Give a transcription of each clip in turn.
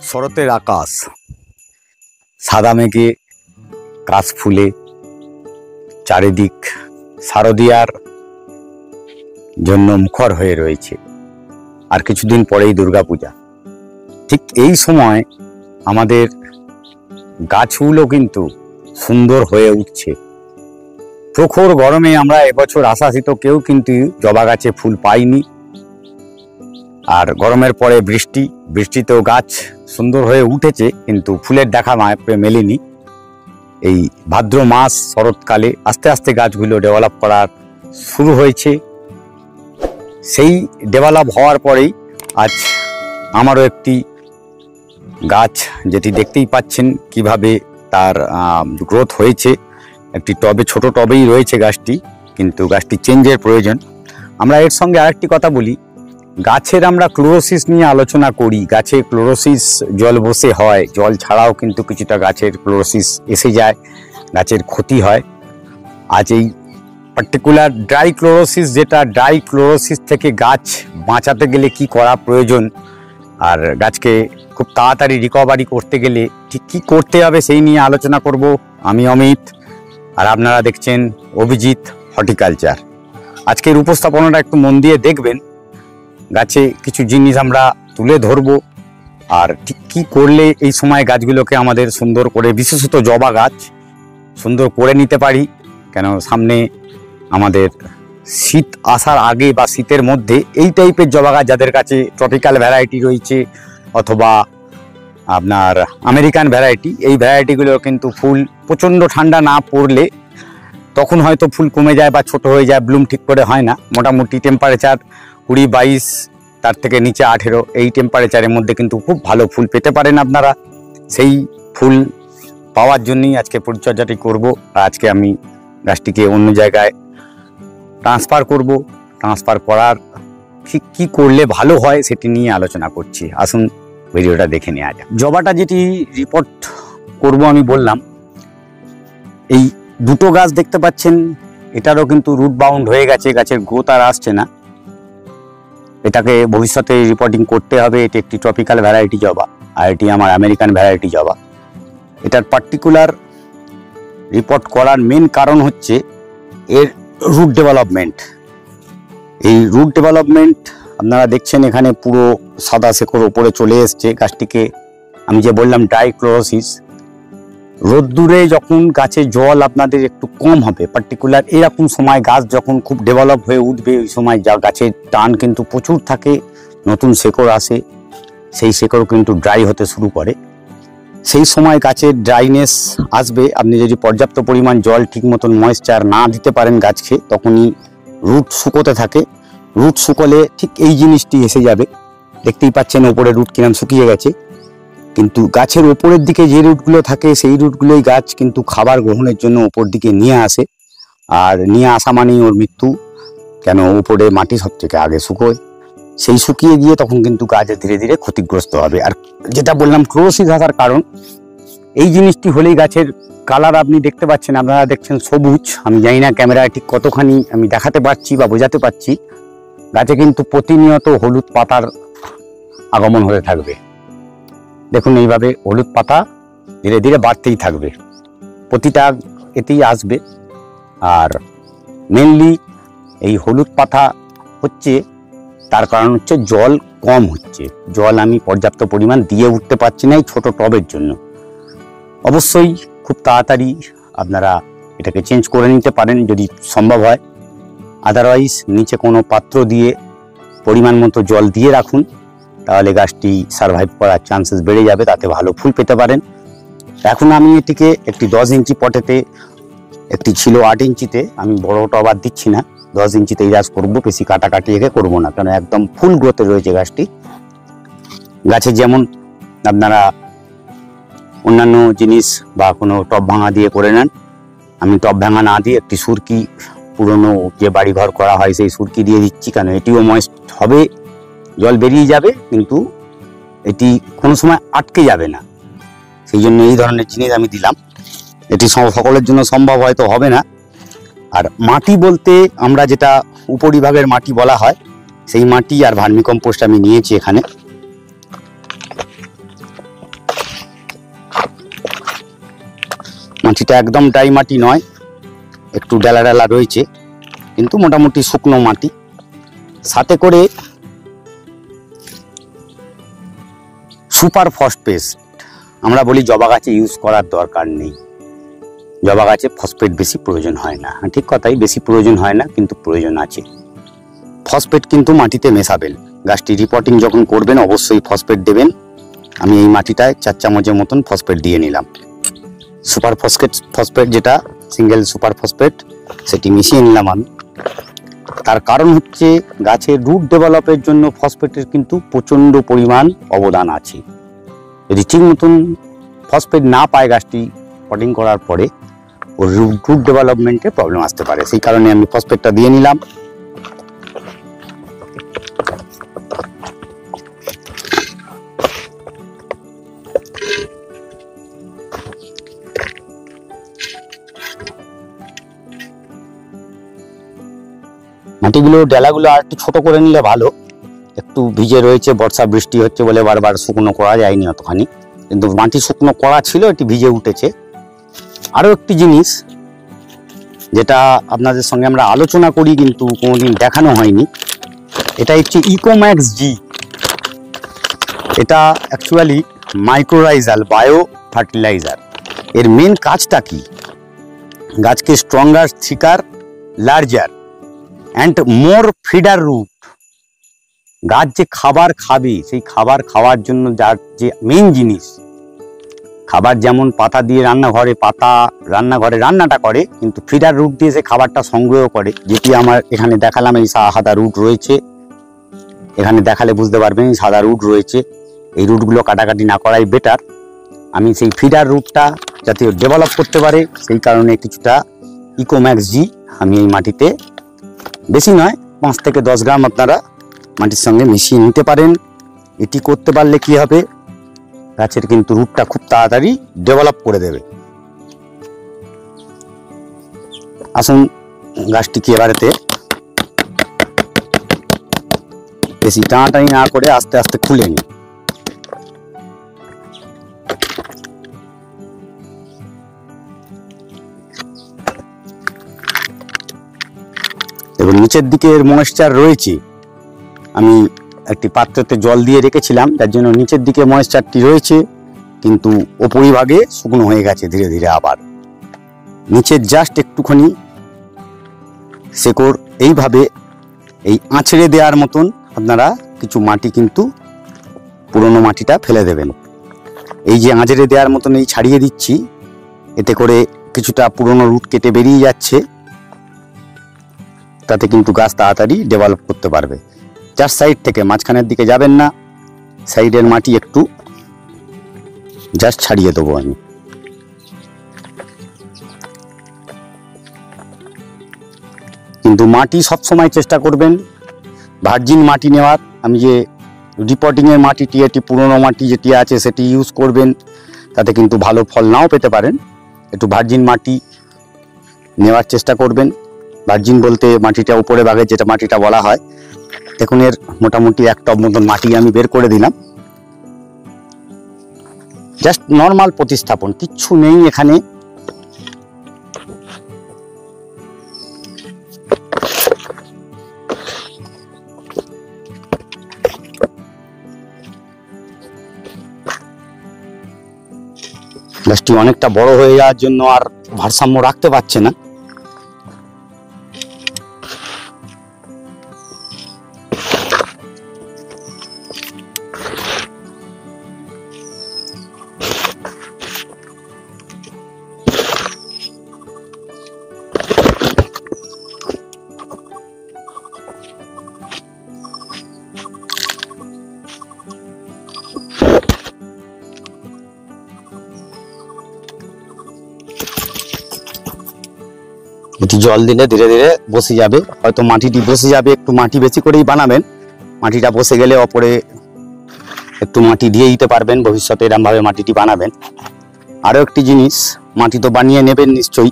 শরতের আকাশ সাদা মেঘে কাশ ফুলে চারিদিক শারদীয়ার জন্য মুখর হয়ে রয়েছে। আর কিছুদিন পরেই দুর্গাপূজা। ঠিক এই সময় আমাদের গাছগুলো কিন্তু সুন্দর হয়ে উঠছে। প্রখর গরমে আমরা এবছর আশাসিত কেউ কিন্তু জবা গাছে ফুল পাইনি। আর গরমের পরে বৃষ্টিতেও গাছ সুন্দর হয়ে উঠেছে, কিন্তু ফুলের দেখা মেলেনি। এই ভাদ্র মাস শরৎকালে আস্তে আস্তে গাছগুলো ডেভেলপ করার শুরু হয়েছে। সেই ডেভেলপ হওয়ার পরেই আজ আমারও একটি গাছ, যেটি দেখতেই পাচ্ছেন কিভাবে তার গ্রোথ হয়েছে। একটি টবে, ছোট টবেই রয়েছে গাছটি, কিন্তু গাছটি চেঞ্জের প্রয়োজন। আমরা এর সঙ্গে আরেকটি কথা বলি, গাছের আমরা ক্লোরোসিস নিয়ে আলোচনা করি। গাছে ক্লোরোসিস জল বসে হয়, জল ছাড়াও কিন্তু কিছুটা গাছের ক্লোরোসিস এসে যায়, গাছের ক্ষতি হয়। আজ এই পার্টিকুলার ড্রাই ক্লোরোসিস, যেটা ড্রাই ক্লোরোসিস থেকে গাছ বাঁচাতে গেলে কি করা প্রয়োজন, আর গাছকে খুব তাড়াতাড়ি রিকভারি করতে গেলে ঠিক কী করতে হবে সেই নিয়ে আলোচনা করব। আমি অমিত, আর আপনারা দেখছেন অভিজিৎ হর্টিকালচার। আজকের উপস্থাপনাটা একটু মন দিয়ে দেখবেন। গাছে কিছু জিনিস আমরা তুলে ধরবো, আর ঠিক কী করলে এই সময় গাছগুলোকে আমাদের সুন্দর করে, বিশেষত জবা গাছ সুন্দর করে নিতে পারি। কেন সামনে আমাদের শীত আসার আগে বা শীতের মধ্যে এই টাইপের জবা গাছ, যাদের কাছে ট্রপিক্যাল ভ্যারাইটি রয়েছে অথবা আপনার আমেরিকান ভ্যারাইটি, এই ভ্যারাইটিগুলো কিন্তু ফুল প্রচণ্ড ঠান্ডা না পড়লে তখন হয়তো ফুল কমে যায় বা ছোট হয়ে যায়, ব্লুম ঠিক করে হয় না। মোটামুটি টেম্পারেচার 20-22, তার থেকে নিচে 18, এই টেম্পারেচারের মধ্যে কিন্তু খুব ভালো ফুল পেতে পারেন আপনারা। সেই ফুল পাওয়ার জন্যই আজকে পরিচর্যাটি করব। আর আজকে আমি গাছটিকে অন্য জায়গায় ট্রান্সফার করব। ট্রান্সফার করার ঠিক কী করলে ভালো হয় সেটি নিয়ে আলোচনা করছি। আসুন ভিডিওটা দেখে নেওয়া যাক। জবাটা যেটি রিপোর্ট করব আমি বললাম, এই দুটো গাছ দেখতে পাচ্ছেন, এটারও কিন্তু রুট বাউন্ড হয়ে গেছে, গাছের গ্রোথ আর আসছে না। এটাকে ভবিষ্যতে রিপোর্টিং করতে হবে। এটি একটি ট্রপিক্যাল ভ্যারাইটি জবা, আর এটি আমার আমেরিকান ভ্যারাইটি জবা। এটার পার্টিকুলার রিপোর্ট করার মেন কারণ হচ্ছে এর রুট ডেভেলপমেন্ট। এই রুট ডেভেলপমেন্ট আপনারা দেখছেন, এখানে পুরো সাদা শেকড় ওপরে চলে এসছে। গাছটিকে আমি যে বললাম ড্রাই ক্লোরোসিস, রোদ্দুরে যখন গাছে জল আপনাদের একটু কম হবে, পার্টিকুলার এরকম সময় গাছ যখন খুব ডেভেলপ হয়ে উঠবে, ওই সময় যা গাছের টান কিন্তু প্রচুর থাকে, নতুন শেকড় আসে, সেই শেকড় কিন্তু ড্রাই হতে শুরু করে। সেই সময় গাছের ড্রাইনেস আসবে। আপনি যদি পর্যাপ্ত পরিমাণ জল, ঠিক মতন ময়েশ্চার না দিতে পারেন গাছকে, তখনই রুট শুকোতে থাকে। রুট শুকোলে ঠিক এই জিনিসটি এসে যাবে। দেখতেই পাচ্ছেন ওপরে রুট কিরম শুকিয়ে গেছে, কিন্তু গাছের ওপরের দিকে যে রুটগুলো থাকে সেই রুটগুলোই গাছ কিন্তু খাবার গ্রহণের জন্য ওপর দিকে নিয়ে আসে। আর নিয়ে আসা মানেই ওর মৃত্যু। কেন, উপরে মাটি সব থেকে আগে শুকোয়, সেই শুকিয়ে গিয়ে তখন কিন্তু গাছ ধীরে ধীরে ক্ষতিগ্রস্ত হবে। আর যেটা বললাম ক্লোরোসিস আসার কারণ, এই জিনিসটি হলেই গাছের কালার আপনি দেখতে পাচ্ছেন, আপনারা দেখছেন সবুজ। আমি জানি না ক্যামেরায় ঠিক কতখানি আমি দেখাতে পারছি বা বোঝাতে পারছি। গাছে কিন্তু প্রতিনিয়ত হলুদ পাতার আগমন হতে থাকবে। দেখুন এইভাবে হলুদ পাতা ধীরে ধীরে বাড়তেই থাকবে, প্রতিটা এতেই আসবে। আর মেনলি এই হলুদ পাতা হচ্ছে, তার কারণ হচ্ছে জল কম হচ্ছে। জল আমি পর্যাপ্ত পরিমাণ দিয়ে উঠতে পারছি না এই ছোট টবের জন্য। অবশ্যই খুব তাড়াতাড়ি আপনারা এটাকে চেঞ্জ করে নিতে পারেন যদি সম্ভব হয়। আদারওয়াইজ নিচে কোনো পাত্র দিয়ে পরিমাণ মতো জল দিয়ে রাখুন, তাহলে গাছটি সারভাইভ করার চান্সেস বেড়ে যাবে, তাতে ভালো ফুল পেতে পারেন। এখন আমি এটিকে একটি 10 ইঞ্চি পটেতে, একটি ছিল 8 ইঞ্চিতে, আমি বড় টব আর দিচ্ছি না, 10 ইঞ্চিতেই গাছ করবো। বেশি কাটাকাটি একে করবো না, কারণ একদম ফুল গ্রোথে রয়েছে গাছটি। গাছে যেমন আপনারা অন্যান্য জিনিস বা কোনো টব ভাঙা দিয়ে করে নেন, আমি টব ভাঙা না দিয়ে একটি সুরকি, পুরনো যে বাড়িঘর করা হয় সেই সুরকি দিয়ে দিচ্ছি। কেন, এটিও ময়েস্ট হবে, জল বেরিয়ে যাবে, কিন্তু এটি কোনো সময় আটকে যাবে না। সেই জন্য এই ধরনের জিনিস আমি দিলাম। এটি সকলের জন্য সম্ভব হয়তো হবে না, আর মাটি বলতে আমরা যেটা উপরিভাগের মাটি বলা হয় সেই মাটি আর ভার্মি কম্পোস্ট আমি নিয়েছি এখানে। মাটিটা একদম ড্রাই মাটি নয়, একটু ডেলা ডেলা রয়েছে, কিন্তু মোটামুটি শুকনো মাটি। সাথে করে সুপার ফসফেট, আমরা বলি জবা গাছে ইউজ করার দরকার নেই, জবা গাছে ফসফেট বেশি প্রয়োজন হয় না। ঠিক কথাই, বেশি প্রয়োজন হয় না, কিন্তু প্রয়োজন আছে। ফসফেট কিন্তু মাটিতে মেশাবেন, গাছটি রিপোর্টিং যখন করবেন অবশ্যই ফসফেট দেবেন। আমি এই মাটিটায় 4 চামচের মতন ফসফেট দিয়ে নিলাম। সুপার ফসফেট যেটা সিঙ্গেল সুপার ফসফেট, সেটি মিশিয়ে নিলাম আমি। তার কারণ হচ্ছে গাছের রুট ডেভেলপের জন্য ফসফেটের কিন্তু প্রচণ্ড পরিমাণ অবদান আছে। যদি ঠিক মতন ফসফেট না পায় গাছটি পটিং করার পরে, ওর রুট ডেভেলপমেন্টে প্রবলেম আসতে পারে। সেই কারণে আমি ফসফেটটা দিয়ে নিলাম। মাটিগুলো ডেলাগুলো আর একটু ছোট করে নিলে ভালো, একটু ভিজে রয়েছে, বর্ষা বৃষ্টি হচ্ছে বলে বারবার শুকনো করা যায়নি অতখানি, কিন্তু মাটি শুকনো করা ছিল, এটি ভিজে উঠেছে। আরও একটি জিনিস যেটা আপনাদের সঙ্গে আমরা আলোচনা করি কিন্তু কোনোদিন দেখানো হয়নি, এটা হচ্ছে ইকোম্যাক্স জি। এটা অ্যাকচুয়ালি মাইক্রোরাইজাল বায়ো ফার্টিলাইজার। এর মেন কাজটা কি? গাছকে stronger, thicker, larger and more feeder root. গাছ যে খাবার খাবে, সেই খাবার খাওয়ার জন্য যার যে মেন জিনিস, খাবার যেমন পাতা দিয়ে রান্নাঘরে রান্নাটা করে, কিন্তু ফিডার রুট দিয়ে সে খাবারটা সংগ্রহ করে, যেটি আমার এখানে দেখালাম। এই সাদা রুট রয়েছে, এখানে দেখালে বুঝতে পারবেন সাদা রুট রয়েছে। এই রুটগুলো কাটাকাটি না করাই বেটার। আমি সেই ফিডার রুটটা যাতে ডেভেলপ করতে পারে, সেই কারণে কিছুটা ইকোম্যাক্স জি আমি এই মাটিতে, বেশি নয় 5 থেকে 10 গ্রাম আপনারা মাটির সঙ্গে মিশিয়ে নিতে পারেন। এটি করতে পারলে কি হবে, গাছের কিন্তু রুটটা খুব তাড়াতাড়ি ডেভেলপ করে দেবে। আসুন গাছটিকে এবারেতে বেশি টানাটানি না করে আস্তে আস্তে খুলে নিই। এবং নিচের দিকে এর ময়েশ্চার রয়েছে, আমি একটি পাত্রতে জল দিয়ে রেখেছিলাম, তার জন্য নিচের দিকে ময়েশ্চারটি রয়েছে, কিন্তু উপরিভাগে শুকনো হয়ে গেছে ধীরে ধীরে। আবার নিচের জাস্ট একটুখানি শেকড় এইভাবে এই আঁচড়ে দেওয়ার মতন আপনারা কিছু মাটি কিন্তু পুরনো মাটিটা ফেলে দেবেন। এই যে আঁচড়ে দেওয়ার মতন এই ছাড়িয়ে দিচ্ছি, এতে করে কিছুটা পুরনো রুট কেটে বেরিয়ে যাচ্ছে, তাতে কিন্তু গাছ তাড়াতাড়ি ডেভেলপ করতে পারবে। চার সাইড থেকে, মাঝখানের দিকে যাবেন না, সাইডের মাটি একটু জাস্ট ছাড়িয়ে দেবো আমি। কিন্তু মাটি সবসময় চেষ্টা করবেন ভার্জিন মাটি নেওয়ার। আমি যে রিপোর্টিংয়ের মাটিটি, এটি পুরনো মাটি যেটি আছে সেটি ইউজ করবেন, তাতে কিন্তু ভালো ফল নাও পেতে পারেন। একটু ভার্জিন মাটি নেওয়ার চেষ্টা করবেন। ভার্জিন বলতে মাটিটা উপরে ভাগে যেটা মাটিটা বলা হয়। দেখুন এর মোটামুটি 1 টব মতন মাটি আমি বের করে দিলাম। জাস্ট নর্মাল প্রতিস্থাপন, কিচ্ছু নেই এখানে। গাছটি অনেকটা বড় হয়ে যাওয়ার জন্য আর ভারসাম্য রাখতে পারছে না। এটি জল দিলে ধীরে ধীরে বসে যাবে, হয়তো মাটিটি বসে যাবে। একটু মাটি বেশি করেই বানাবেন, মাটিটা বসে গেলে ওপরে একটু মাটি দিয়ে দিতে পারবেন। ভবিষ্যতে এরকমভাবে মাটিটি বানাবেন। আরও একটি জিনিস, মাটি তো বানিয়ে নেবেন নিশ্চয়ই,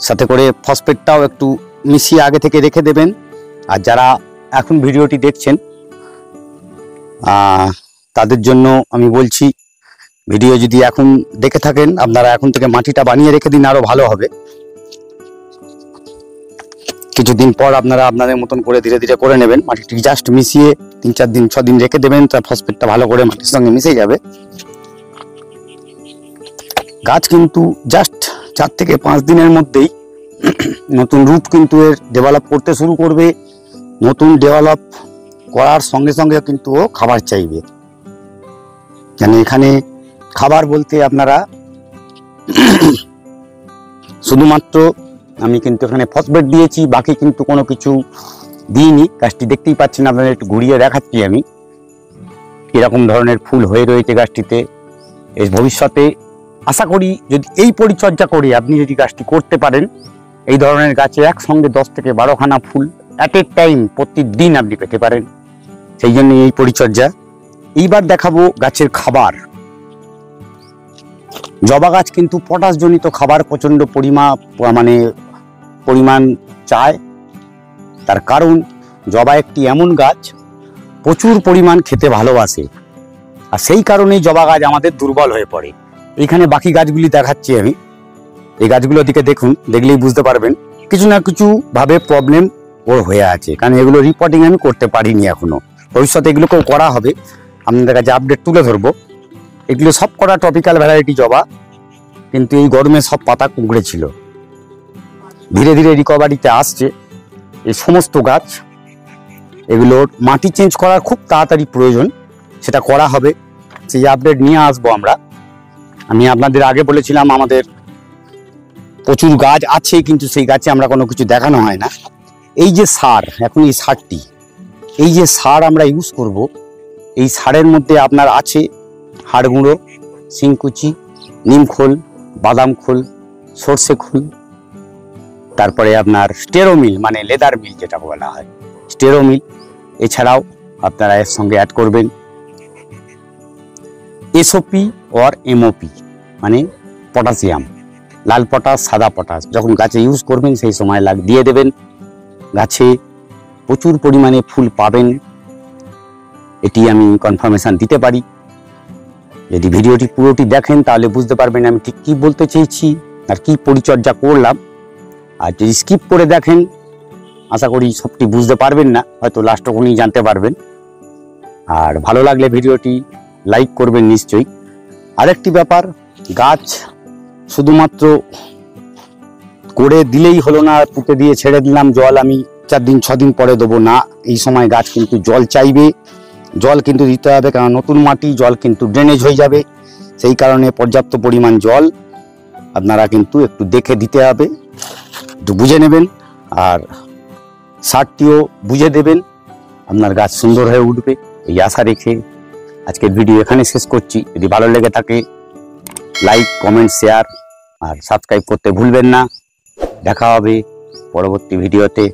সাথে করে ফসফেটটাও একটু মিশিয়ে আগে থেকে রেখে দেবেন। আর যারা এখন ভিডিওটি দেখছেন তাদের জন্য আমি বলছি, ভিডিও যদি এখন দেখে থাকেন আপনারা এখন থেকে মাটিটা বানিয়ে রেখে দিন, আরো ভালো হবে। কিছুদিন পর আপনারা আপনাদের মতন করে ধীরে ধীরে করে নেবেন। মাটিটি জাস্ট মিশিয়ে 3-4 দিন 6 দিন রেখে দেবেন, তার ফসফেটটা ভালো করে মাটির সঙ্গে মিশে যাবে। গাছ কিন্তু জাস্ট 4 থেকে 5 দিনের মধ্যেই নতুন রূপ কিন্তু এর ডেভেলপ করতে শুরু করবে। নতুন ডেভেলপ করার সঙ্গে সঙ্গে কিন্তু ও খাবার চাইবে। মানে এখানে খাবার বলতে আপনারা শুধুমাত্র আমি কিন্তু এখানে ফসফেট দিয়েছি, বাকি কিন্তু কোনো কিছু দিইনি। গাছটি দেখতেই পাচ্ছেন, আপনাদের একটু ঘুরিয়ে দেখাচ্ছি আমি এরকম ধরনের ফুল হয়ে রয়েছে গাছটিতে। এর ভবিষ্যতে আশা করি যদি এই পরিচর্যা করে আপনি যদি গাছটি করতে পারেন, এই ধরনের গাছে একসঙ্গে 10 থেকে 12খানা ফুল অ্যাট এ টাইম প্রতিদিন আপনি পেতে পারেন। সেই জন্য এই পরিচর্যা। এইবার দেখাবো গাছের খাবার। জবা গাছ কিন্তু পটাশ জনিত খাবার প্রচন্ড পরিমাণ চায়। তার কারণ জবা একটি এমন গাছ প্রচুর পরিমাণ খেতে ভালোবাসে, আর সেই কারণেই জবা গাছ আমাদের দুর্বল হয়ে পড়ে। এইখানে বাকি গাছগুলি দেখাচ্ছি আমি, এই গাছগুলোর দিকে দেখুন, দেখলেই বুঝতে পারবেন কিছু না কিছু ভাবে প্রবলেম ওর হয়ে আছে, কারণ এগুলো রিপোর্টিং আমি করতে পারিনি এখনো। ভবিষ্যতে এগুলোকেও করা হবে, আপনাদের কাছে আপডেট তুলে ধরবো। এগুলো সব করা টপিক্যাল ভ্যারাইটি জবা, কিন্তু এই গরমে সব পাতা কুঁকড়ে ছিল, ধীরে ধীরে রিকভারিতে আসছে এই সমস্ত গাছ। এগুলোর মাটি চেঞ্জ করার খুব তাড়াতাড়ি প্রয়োজন, সেটা করা হবে, সেই আপডেট নিয়ে আসবো আমরা। আমি আপনাদের আগে বলেছিলাম আমাদের প্রচুর গাছ আছে, কিন্তু সেই গাছে আমরা কোনো কিছু দেখানো হয় না। এই যে সার, এখন এই সারটি, এই যে সার আমরা ইউজ করব, এই সারের মধ্যে আপনার আছে হাড় গুঁড়ো, শিংকুচি, নিম খোল, বাদাম খোল, সর্ষে খোল, তারপরে আপনার স্টেরোমিল মানে লেদার মিল যেটা বলা হয়, স্টেরোমিল। এছাড়াও আপনারা এর সঙ্গে অ্যাড করবেন এসওপি অর এমওপি মানে পটাশিয়াম, লাল পটাশ, সাদা পটাশ। যখন গাছে ইউজ করবেন সেই সময় দিয়ে দেবেন। গাছে প্রচুর পরিমাণে ফুল পাবেন, এটি আমি কনফার্মেশন দিতে পারি। যদি ভিডিওটি পুরোটি দেখেন তাহলে বুঝতে পারবেন আমি ঠিক কী বলতে চেয়েছি আর কি পরিচর্যা করলাম। আর যদি স্কিপ করে দেখেন আশা করি সবটি বুঝতে পারবেন না, হয়তো লাস্টটুকুনি জানতে পারবেন। আর ভালো লাগলে ভিডিওটি লাইক করবেন নিশ্চয়ই। আরেকটি ব্যাপার, গাছ শুধুমাত্র করে দিলেই হলো না, পুঁতে দিয়ে ছেড়ে দিলাম, জল আমি 4 দিন 6 দিন পরে দেবো না। এই সময় গাছ কিন্তু জল চাইবে, জল কিন্তু দিতে হবে, কারণ নতুন মাটি, জল কিন্তু ড্রেনেজ হয়ে যাবে। সেই কারণে পর্যাপ্ত পরিমাণ জল আপনারা কিন্তু একটু দেখে দিতে হবে, একটু বুঝে নেবেন। আর সারটিও বুঝে দেবেন, আপনার গাছ সুন্দর হয়ে উঠবে এই আশা রেখে আজকের ভিডিও এখানে শেষ করছি। যদি ভালো লেগে থাকে লাইক, কমেন্ট, শেয়ার আর সাবস্ক্রাইব করতে ভুলবেন না। দেখা হবে পরবর্তী ভিডিওতে।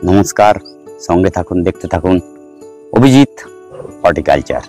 নমস্কার, সঙ্গে থাকুন, দেখতে থাকুন অভিজিৎ হর্টিকালচার।